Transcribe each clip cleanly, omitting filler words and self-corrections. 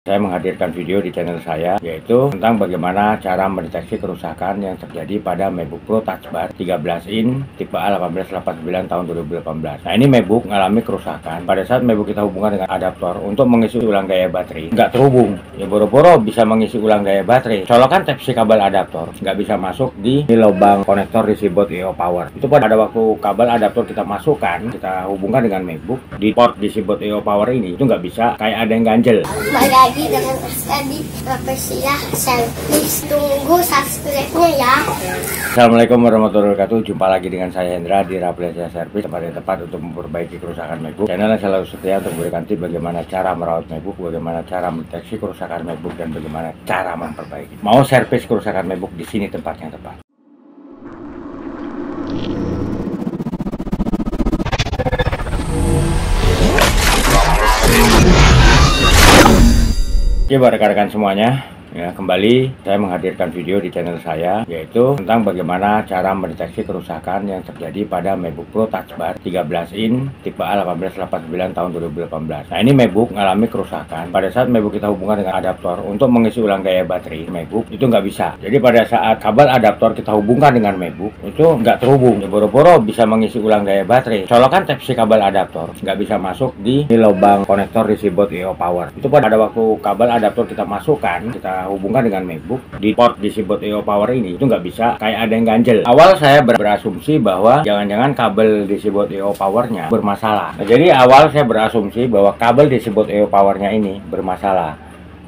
Saya menghadirkan video di channel saya, yaitu tentang bagaimana cara mendeteksi kerusakan yang terjadi pada MacBook Pro Touch Bar 13 in tipe A1889 tahun 2018. Nah, ini MacBook mengalami kerusakan pada saat MacBook kita hubungkan dengan adaptor untuk mengisi ulang daya baterai. Nggak terhubung, ya boro-boro bisa mengisi ulang daya baterai. Colokan Type-C kabel adaptor nggak bisa masuk di lubang konektor DC board I/O power. Itu pada waktu kabel adaptor kita masukkan, kita hubungkan dengan MacBook di port DC board I/O power ini, itu nggak bisa, kayak ada yang ganjel. Lagi dengan Astadi Profesilah Service. Tunggu subscribe-nya ya. Assalamualaikum warahmatullahi wabarakatuh. Jumpa lagi dengan saya Hendra di Rafflesia Service, tempat yang tepat untuk memperbaiki kerusakan MacBook. Channel yang selalu setia untuk memberikan tips bagaimana cara merawat MacBook, bagaimana cara mendeteksi kerusakan MacBook, dan bagaimana cara memperbaiki. Mau servis kerusakan MacBook, di sini tempat yang tepat. Oke, buat rekan-rekan semuanya, ya, kembali saya menghadirkan video di channel saya, yaitu tentang bagaimana cara mendeteksi kerusakan yang terjadi pada MacBook Pro Touch Bar 13 in tipe A1889 tahun 2018. Nah, ini MacBook mengalami kerusakan pada saat MacBook kita hubungkan dengan adaptor untuk mengisi ulang daya baterai MacBook, itu nggak bisa. Jadi pada saat kabel adaptor kita hubungkan dengan MacBook, itu nggak terhubung, ya boro-boro bisa mengisi ulang daya baterai. Colokan Type-C kabel adaptor nggak bisa masuk di lubang konektor DC board I/O power. Itu pada waktu kabel adaptor kita masukkan, kita hubungkan dengan MacBook di port DC board I/O power ini, itu nggak bisa, kayak ada yang ganjel. Awal saya berasumsi bahwa jangan-jangan kabel DC board I/O powernya bermasalah. Nah, jadi awal saya berasumsi bahwa kabel DC board I/O powernya ini bermasalah.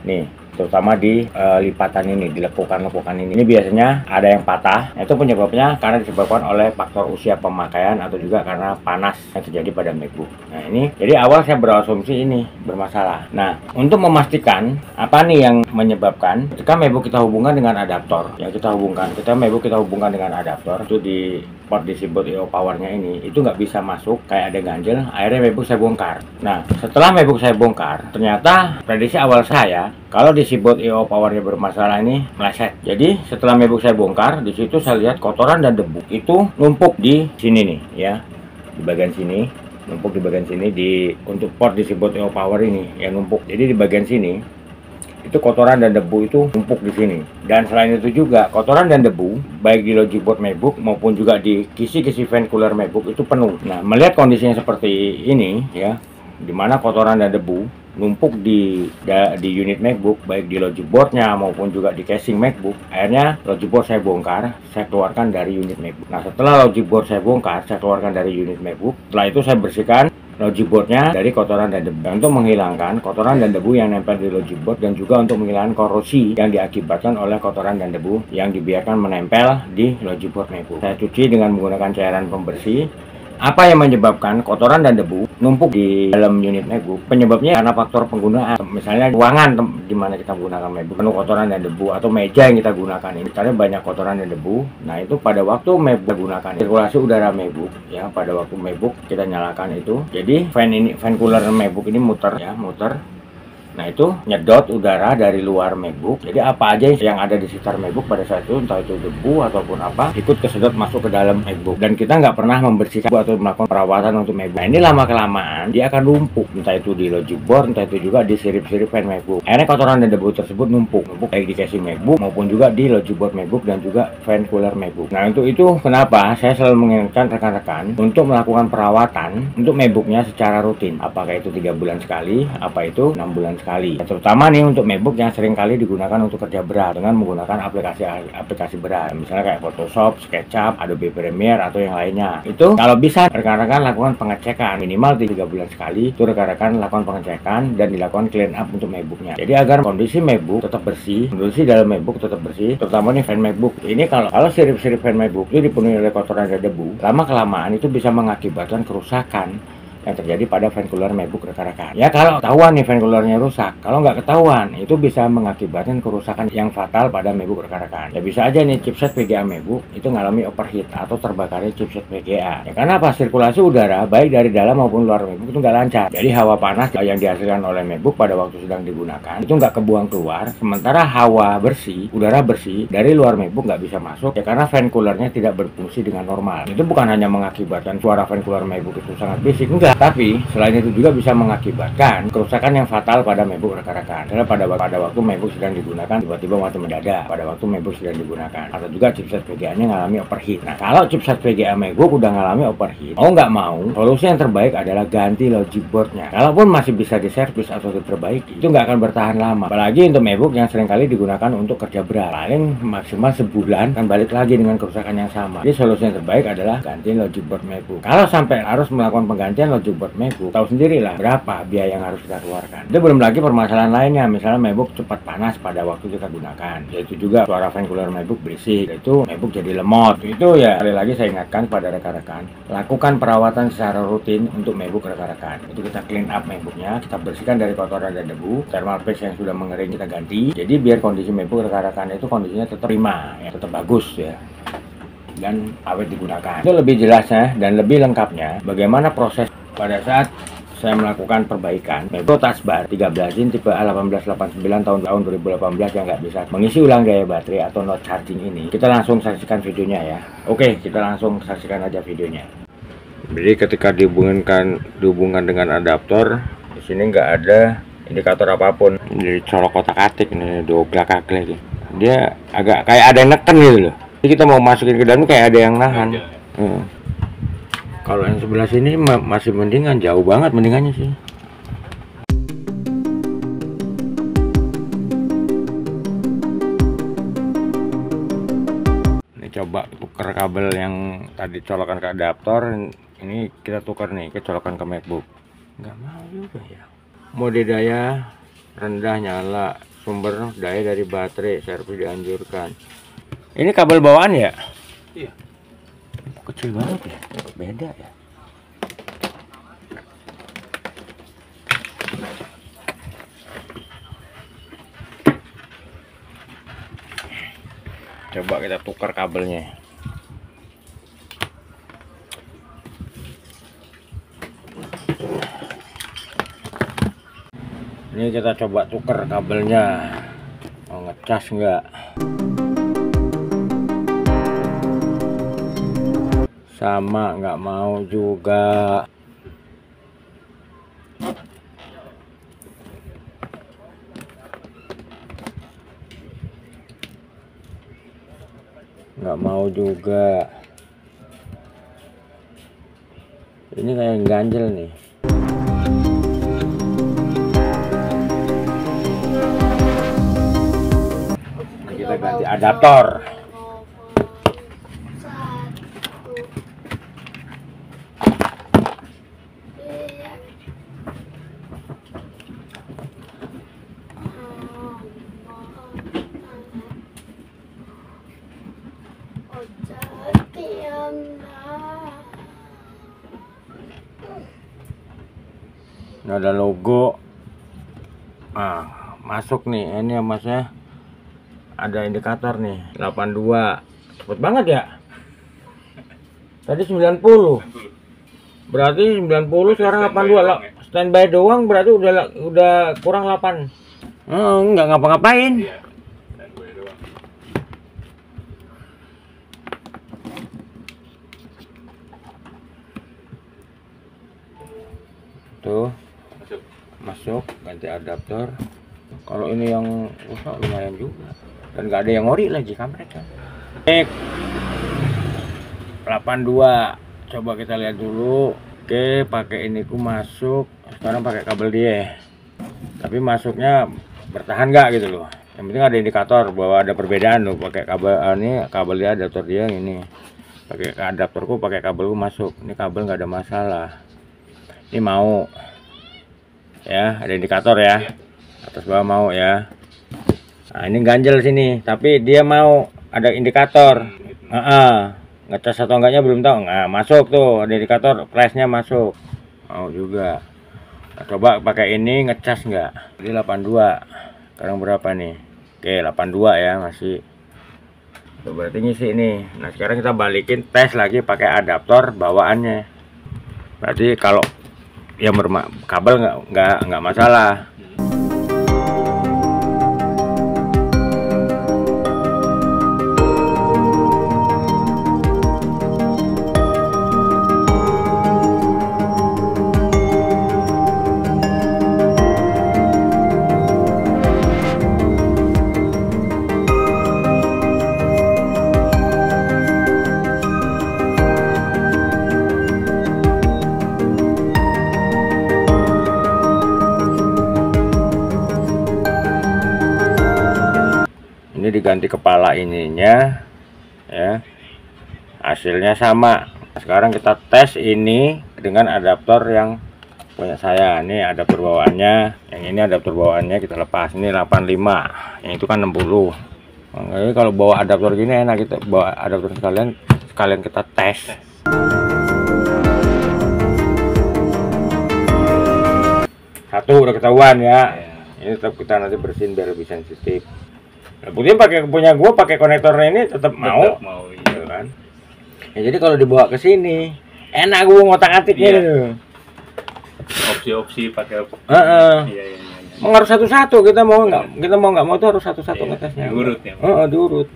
Nih, terutama di lipatan ini, di lekukan-lekukan ini. Ini biasanya ada yang patah. Itu penyebabnya karena disebabkan oleh faktor usia pemakaian atau juga karena panas yang terjadi pada MacBook. Nah, ini jadi awal saya berasumsi ini bermasalah. Nah, untuk memastikan apa nih yang menyebabkan, ketika MacBook kita hubungkan dengan adaptor, yang kita hubungkan, MacBook kita hubungkan dengan adaptor itu di port DC board I/O powernya ini, itu nggak bisa masuk, kayak ada ganjel. Akhirnya MacBook saya bongkar. Nah, setelah MacBook saya bongkar, ternyata prediksi awal saya kalau DC board I/O powernya bermasalah ini meleset. Jadi setelah MacBook saya bongkar, di situ saya lihat kotoran dan debu itu numpuk di sini nih, ya, di bagian sini, numpuk di bagian sini untuk port DC board I/O power ini yang numpuk. Jadi di bagian sini itu kotoran dan debu itu numpuk di sini. Dan selain itu juga kotoran dan debu baik di logic board MacBook maupun juga di kisi-kisi fan cooler MacBook itu penuh. Nah, melihat kondisinya seperti ini, ya, dimana kotoran dan debu numpuk di unit MacBook, baik di logic boardnya maupun juga di casing MacBook, akhirnya logic board saya bongkar, saya keluarkan dari unit MacBook. Nah, setelah logic board saya bongkar, saya keluarkan dari unit MacBook. Setelah itu saya bersihkan logic boardnya dari kotoran dan debu, untuk menghilangkan kotoran dan debu yang nempel di logic board, dan juga untuk menghilangkan korosi yang diakibatkan oleh kotoran dan debu yang dibiarkan menempel di logic board MacBook. Saya cuci dengan menggunakan cairan pembersih. Apa yang menyebabkan kotoran dan debu numpuk di dalam unit MacBook? Penyebabnya karena faktor penggunaan. Misalnya ruangan di mana kita gunakan MacBook penuh kotoran dan debu, atau meja yang kita gunakan ini karena banyak kotoran dan debu. Nah, itu pada waktu MacBook gunakan sirkulasi udara MacBook, ya, pada waktu MacBook kita nyalakan itu, jadi fan cooler MacBook ini muter, ya, muter. Nah, itu nyedot udara dari luar MacBook. Jadi apa aja yang ada di sekitar MacBook pada saat itu, entah itu debu ataupun apa, ikut kesedot masuk ke dalam MacBook. Dan kita nggak pernah membersihkan atau melakukan perawatan untuk MacBook. Nah, ini lama-kelamaan dia akan numpuk, entah itu di logic board, entah itu juga di sirip-sirip fan MacBook. Akhirnya kotoran dan debu tersebut numpuk baik di casing MacBook maupun juga di logic board MacBook dan juga fan cooler MacBook. Nah, untuk itu kenapa saya selalu mengingatkan rekan-rekan untuk melakukan perawatan untuk MacBooknya secara rutin. Apakah itu 3 bulan sekali, apa itu 6 bulan sekali. Terutama nih untuk MacBook yang sering kali digunakan untuk kerja berat dengan menggunakan aplikasi berat, misalnya kayak Photoshop, SketchUp, Adobe Premiere atau yang lainnya. Itu kalau bisa rekan-rekan lakukan pengecekan minimal 3 bulan sekali. Itu rekan-rekan lakukan pengecekan dan dilakukan clean up untuk MacBooknya. Jadi agar kondisi MacBook tetap bersih, kondisi dalam MacBook tetap bersih, terutama nih fan MacBook. Ini kalau sirip-sirip fan MacBook itu dipenuhi oleh kotoran dan debu, lama-kelamaan itu bisa mengakibatkan kerusakan yang terjadi pada fan cooler MacBook rekan-rekan. Ya, kalau ketahuan nih fan coolernya rusak, kalau nggak ketahuan itu bisa mengakibatkan kerusakan yang fatal pada MacBook rekan-rekan. Ya, bisa aja nih chipset VGA MacBook itu mengalami overheat atau terbakarnya chipset VGA. Ya, karena apa? Sirkulasi udara baik dari dalam maupun luar MacBook itu nggak lancar. Jadi hawa panas yang dihasilkan oleh MacBook pada waktu sedang digunakan itu nggak kebuang keluar, sementara hawa bersih, udara bersih dari luar MacBook nggak bisa masuk. Ya, karena fan coolernya tidak berfungsi dengan normal. Itu bukan hanya mengakibatkan suara fan cooler MacBook itu sangat berisik, enggak. mudah. Tapi selain itu juga bisa mengakibatkan kerusakan yang fatal pada MacBook rekan-rekan. Karena pada waktu MacBook sedang digunakan tiba-tiba mati mendadak pada waktu MacBook sedang digunakan, atau juga chipset VGA-nya ngalami overheat. Nah, kalau chipset VGA MacBook udah ngalami overheat, mau nggak mau, solusi yang terbaik adalah ganti logic boardnya. Kalaupun masih bisa diservis atau diperbaiki, itu nggak akan bertahan lama. Apalagi untuk MacBook yang seringkali digunakan untuk kerja berat, paling maksimal sebulan kan balik lagi dengan kerusakan yang sama. Jadi solusi yang terbaik adalah ganti logic board MacBook. Kalau sampai harus melakukan penggantian logic board MacBook, tahu sendirilah berapa biaya yang harus kita keluarkan. Itu belum lagi permasalahan lainnya, misalnya MacBook cepat panas pada waktu kita gunakan, yaitu juga suara fan cooler MacBook berisik, itu MacBook jadi lemot. Itu ya, sekali lagi saya ingatkan pada rekan-rekan, lakukan perawatan secara rutin untuk MacBook rekan-rekan. Itu kita clean up MacBooknya, kita bersihkan dari kotoran dan debu, thermal paste yang sudah mengering kita ganti. Jadi biar kondisi MacBook rekan-rekan itu kondisinya tetap prima, ya, tetap bagus ya, dan awet digunakan. Itu lebih jelasnya dan lebih lengkapnya bagaimana proses pada saat saya melakukan perbaikan MacBook Touch Bar 13 in tipe A1889 tahun 2018 yang nggak bisa mengisi ulang daya baterai atau not charging ini. Kita langsung saksikan videonya ya. Oke, kita langsung saksikan aja videonya. Jadi ketika dihubungkan dengan adaptor, di sini nggak ada indikator apapun. Jadi colok kotak-atik ini, doglak-aglek. Dia agak kayak ada yang neken gitu loh. Jadi kita mau masukin ke dalam kayak ada yang nahan. Kalau yang sebelah sini masih mendingan, jauh banget mendingannya sih. Ini coba tuker kabel yang tadi colokan ke adaptor, ini kita tukar nih ke colokan ke MacBook. Nggak mau juga ya. Mode daya rendah nyala, sumber daya dari baterai, servis dianjurkan. Ini kabel bawaan ya? Iya. Kecil banget ya, beda ya. Coba kita tukar kabelnya. Ini kita coba tukar kabelnya, mau ngecas nggak? Sama, nggak mau juga. Nggak mau juga. Ini kayak ganjel nih. Kita ganti adaptor. Ini ada logo. Masuk nih. Ini ya Mas ya. Ada indikator nih 82. Cepet banget ya. Tadi 90. Berarti 90 sekarang 82. Standby doang berarti udah kurang 8. Nggak ngapa-ngapain. Tuh. Masuk, ganti adaptor. Kalau ini yang rusak lumayan juga, dan nggak ada yang ori lagi kampret kan. 82, coba kita lihat dulu. Oke, pakai ini ku masuk. Sekarang pakai kabel dia, tapi masuknya bertahan nggak gitu loh. Yang penting ada indikator bahwa ada perbedaan loh. Pakai kabel ini, kabel dia, adaptor dia ini. Pakai adaptorku, pakai kabelku masuk. Ini kabel nggak ada masalah. Ini mau. Ya, ada indikator ya, atas bawah mau ya. Nah, ini ganjel sini, tapi dia mau ada indikator. Ngecas atau enggaknya belum tahu. Nah, masuk tuh, ada indikator flashnya masuk. Mau juga. Nah, coba pakai ini ngecas enggak? Jadi 82. Sekarang berapa nih? Oke, 82 ya masih. Tuh, berarti ngisi ini. Nah, sekarang kita balikin tes lagi pakai adaptor bawaannya. Berarti kalau yang kabel nggak masalah. Ini diganti kepala ininya ya, hasilnya sama. Sekarang kita tes ini dengan adaptor yang punya saya. Ini adaptor bawaannya, yang ini adaptor bawaannya kita lepas. Ini 85, yang itu kan 60. Makanya kalau bawa adaptor gini enak, kita bawa adaptor sekalian kita tes. Satu udah ketahuan ya. Ini tetap kita nanti bersihin biar lebih sensitif. Nah, buktinya pakai punya gua, pakai konektornya ini tetap mau iya kan. Ya, jadi kalau dibawa ke sini enak gua ngotak-atiknya gitu. Opsi-opsi pakai iya. Mau harus satu-satu, kita mau nggak mau tuh harus satu-satu ngetesnya. Diurut ya. Diurut.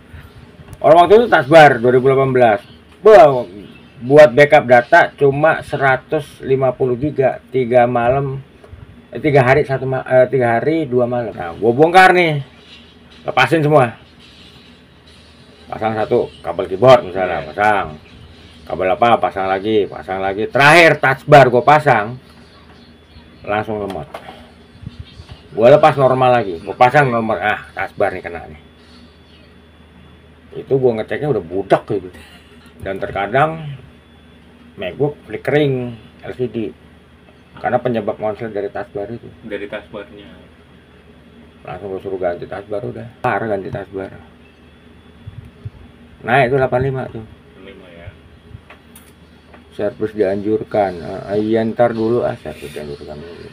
Orang waktu itu Tasbar 2018. Buat backup data cuma 150 giga 3 hari 2 malam. Nah, gua bongkar nih. Lepasin semua. Pasang satu kabel keyboard misalnya, pasang. Kabel apa? Pasang lagi. Terakhir touch bar gua pasang. Langsung lemot. Gua lepas normal lagi. Gua pasang normal. Touch bar nih kena nih. Itu gua ngeceknya udah budak gitu. Dan terkadang MacBook flickering LCD. Karena penyebab konslet dari taskbar itu. Dari taskbarnya. Langsung gue suruh ganti taskbar udah. Ganti taskbar. Nah itu 85 tuh. 85 ya. Servis dianjurkan. Iya ntar dulu servis dianjurkan dulu.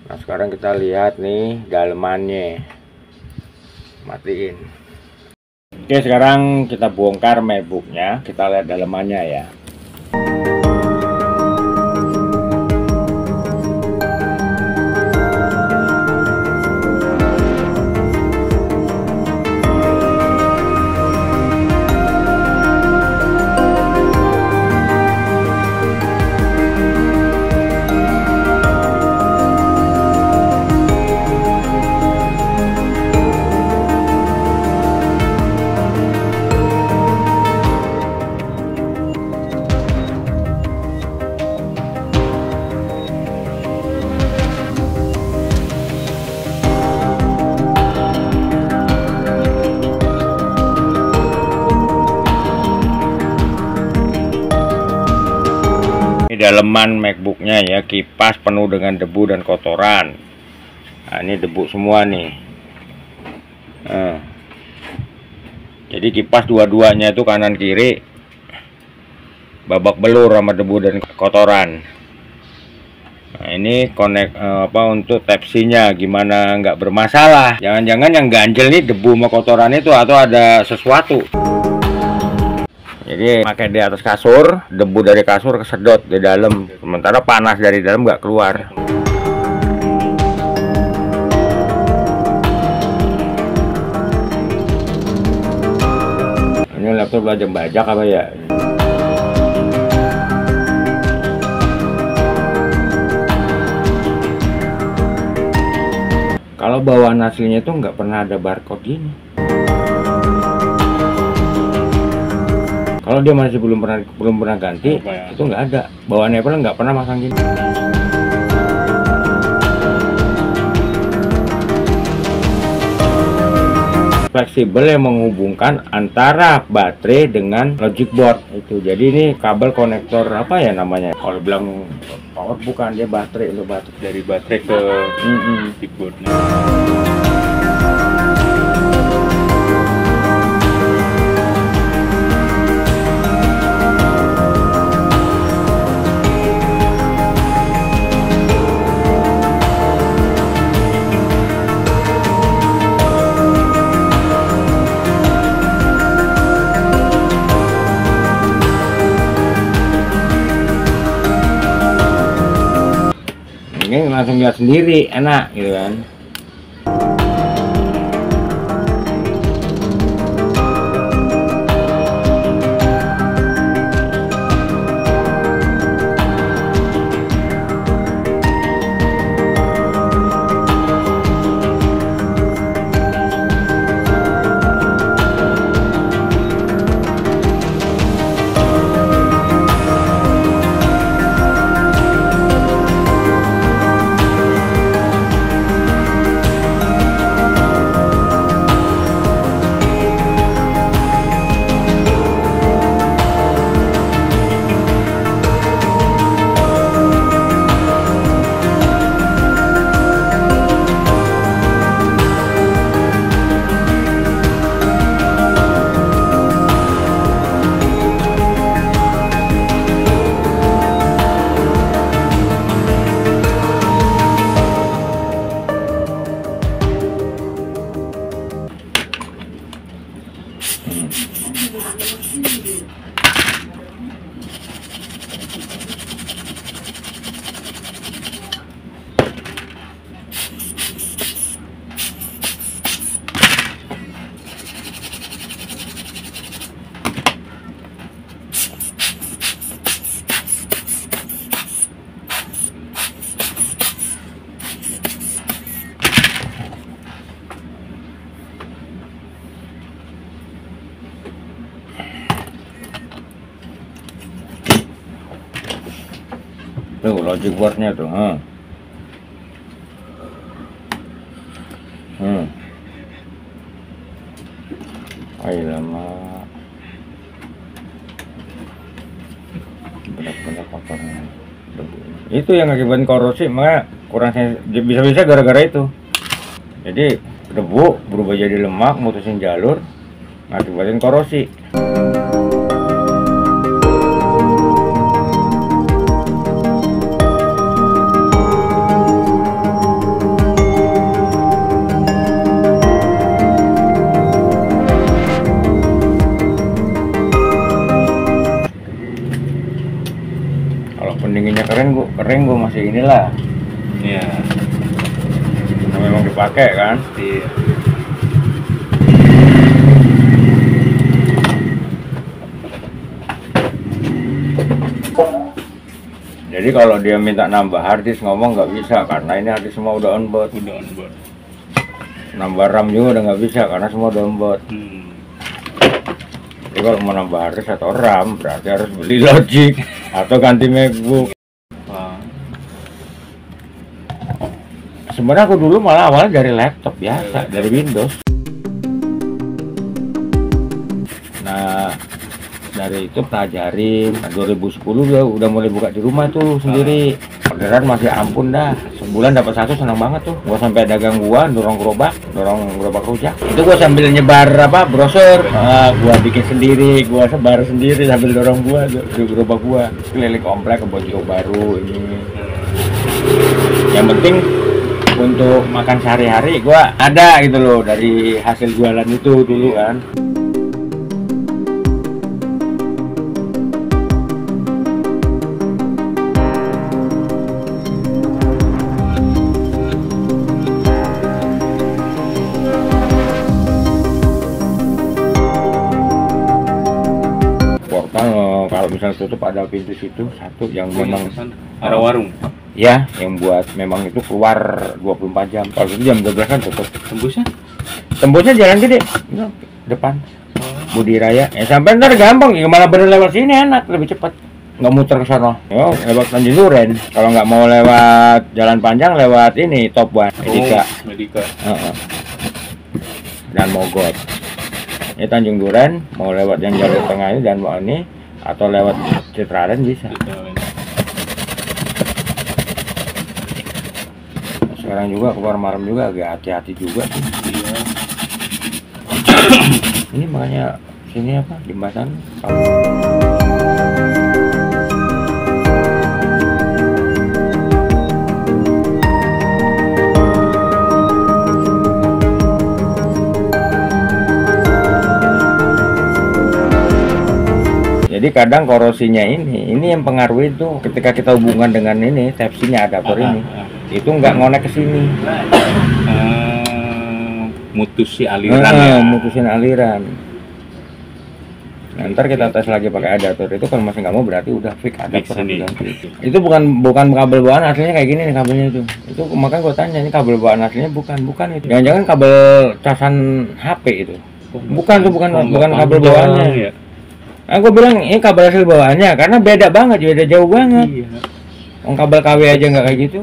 Nah sekarang kita lihat nih dalemannya. Matiin. Oke sekarang kita bongkar MacBooknya. Kita lihat dalemannya ya. Daleman MacBooknya ya, kipas penuh dengan debu dan kotoran. Nah ini debu semua nih. Jadi kipas dua-duanya itu kanan kiri babak belur sama debu dan kotoran. Nah ini untuk Type-C-nya gimana nggak bermasalah. Jangan-jangan yang ganjel nih debu sama kotoran itu atau ada sesuatu. Jadi pakai di atas kasur, debu dari kasur kesedot di dalam, sementara panas dari dalam nggak keluar. Ini laptop bajak apa ya? Kalau bawaan aslinya itu nggak pernah ada barcode gini. Kalau dia masih belum pernah ganti, itu nggak ada. Bawaan Apple nggak pernah masang gini. Fleksibel yang menghubungkan antara baterai dengan logic board itu. Jadi ini kabel konektor apa ya namanya? Kalau bilang power bukan, dia baterai itu baterai dari baterai ke keyboardnya. Ini langsung lihat sendiri, enak gitu kan. logic boardnya tuh. Ayo lama. Benar-benar kotornya. Itu yang akibatkan korosi, maka kurang bisa-bisa gara-gara itu. Jadi debu berubah jadi lemak, mutusin jalur, ngakibatin korosi. Kalau pendinginnya kering gua masih inilah. Iya. Nah, memang dipakai kan. Iya. Jadi kalau dia minta nambah harddisk ngomong nggak bisa karena ini harddisk semua udah onboard. Udah on board. Nambah RAM juga udah nggak bisa karena semua udah onboard. Jadi kalau mau nambah harddisk atau RAM berarti harus beli logic atau ganti MacBook. Sebenarnya aku dulu malah awalnya dari laptop biasa, dari Windows. Nah, dari itu pelajarin. 2010 udah mulai buka di rumah tuh sendiri. Orderan masih ampun dah. Sebulan dapat 1 senang banget tuh. Gua sampai dagang dorong gerobak rujak. Itu gua sambil nyebar brosur. Gua bikin sendiri, gua sebar sendiri sambil dorong di gerobak gua. Keliling komplek ke Bojo baru ini. Yang penting untuk makan sehari-hari gua ada gitu loh dari hasil jualan itu dulu kan. Portal kalau misalnya tutup ada pintu situ satu yang memang ada warung. Ya, yang buat memang itu keluar 24 jam. Kalau itu jam 12 kan tutup. Tembusnya? Tembusnya jalan gede, depan. Budi Raya. Sampai ntar gampang, gimana bener lewat sini enak, lebih cepat. Nggak muter ke sana. Lewat Tanjung Duren. Kalau nggak mau lewat jalan panjang, lewat ini Top One, Medika. Dan Mogot. Ini Tanjung Duren, mau lewat yang jalur tengah ini dan mau ini, atau lewat Citraland bisa. Sekarang juga keluar malam juga agak hati-hati juga sih. Iya. Ini makanya sini apa jembatan. Jadi kadang korosinya ini yang pengaruh itu ketika kita hubungan dengan ini tepsinya adaptor ini. Itu nggak ngonek ke sini. Mutusin aliran ya. Mutusin aliran. Nah, ntar kita tes lagi pakai adaptor itu kalau masih nggak mau berarti udah fix adaptor ganti. Itu bukan kabel bawaan aslinya kayak gini nih kabelnya itu. Itu makanya gua tanya ini kabel bawaan aslinya bukan itu. Jangan-jangan kabel casan HP itu. Bukan kabel bawaannya. Ya. Aku bilang ini kabel hasil bawaannya karena beda banget, beda jauh banget. Iya. Kabel KW aja nggak kayak gitu.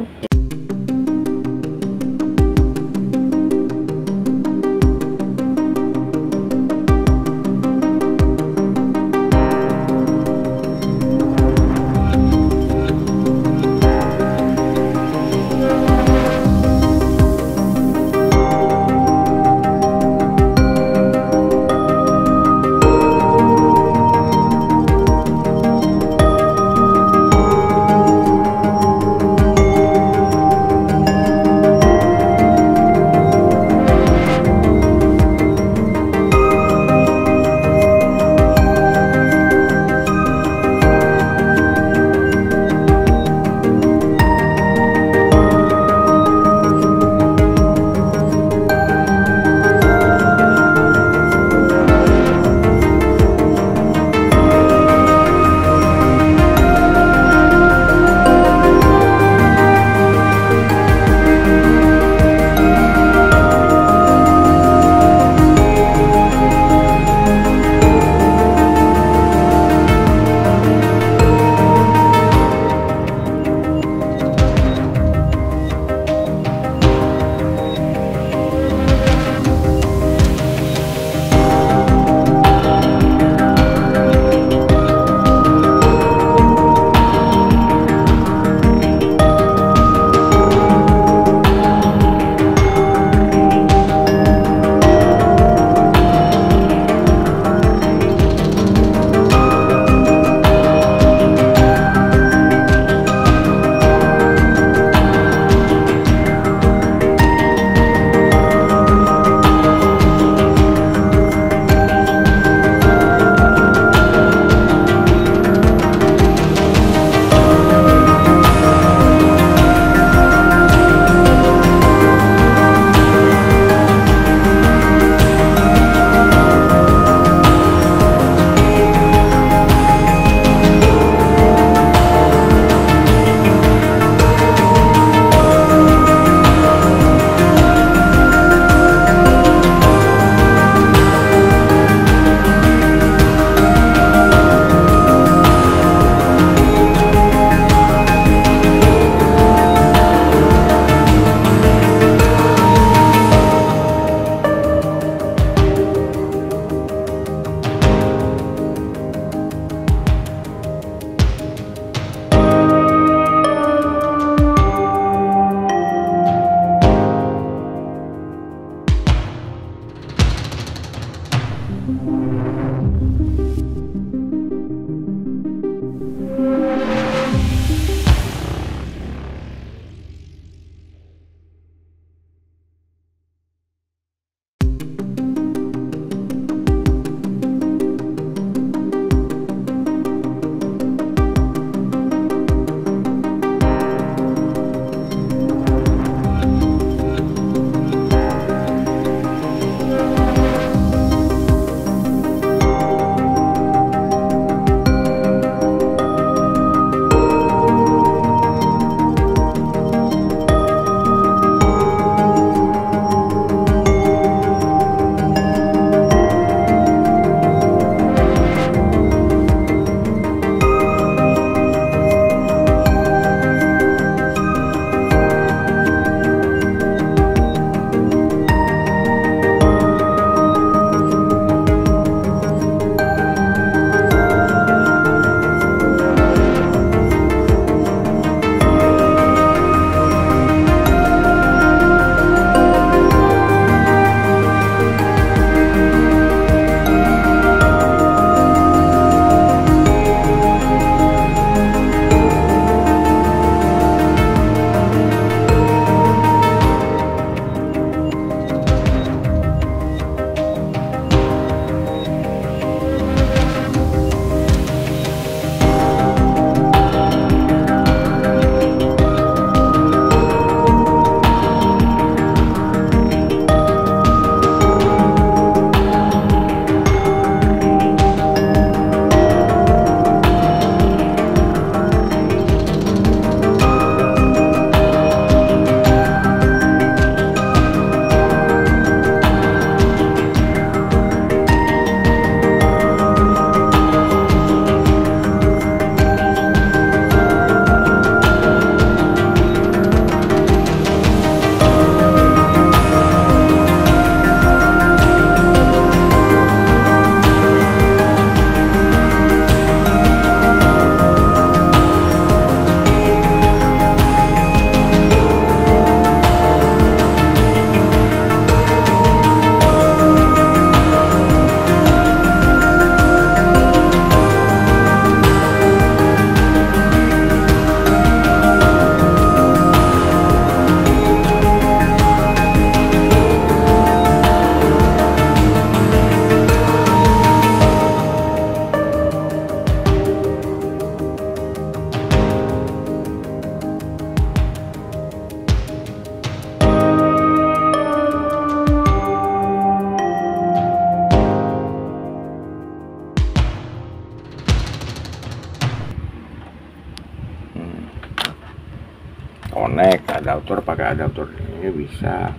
Connect adaptor, pakai adaptor ini bisa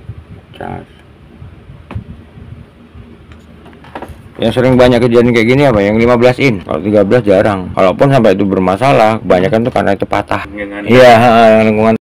cas. Yang sering banyak kejadian kayak gini apa? Yang 15 in. Kalau 13 jarang. Kalaupun sampai itu bermasalah, kebanyakan tuh karena itu patah. Iya, lingkungan